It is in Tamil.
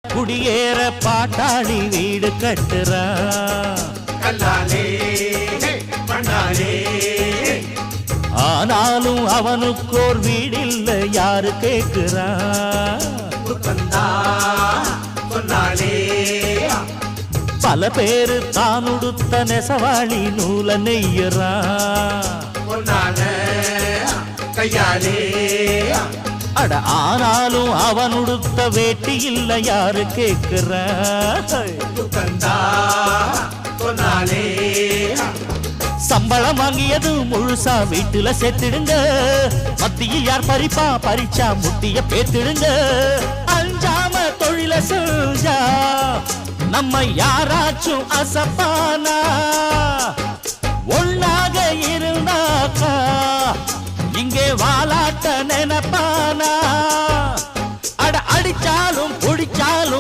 குடியேற பாட்டாளி வீடு கட்டுறா ஆனாலும் அவனுக்கோர் வீடில்ல யாரு கேக்குறா பல பேரு தானுடுத்த நெசவாளி நூல நெய்யறா அட ஆனாலும் அவனுடுத்த வேட்டி இல்ல யாரு கேக்குறா சம்பளம் வாங்கியது முழுசா வீட்டுல சேர்த்திடுங்க மத்திய யார் பறிப்பா பறிச்சா முட்டிய பேத்திடுங்க அஞ்சாம தொழில செஞ்சா நம்ம யாராச்சும் அசப்பானா ஒன்னாக இருந்தாக்கா இங்கே வாலாட்ட நினைப்பானா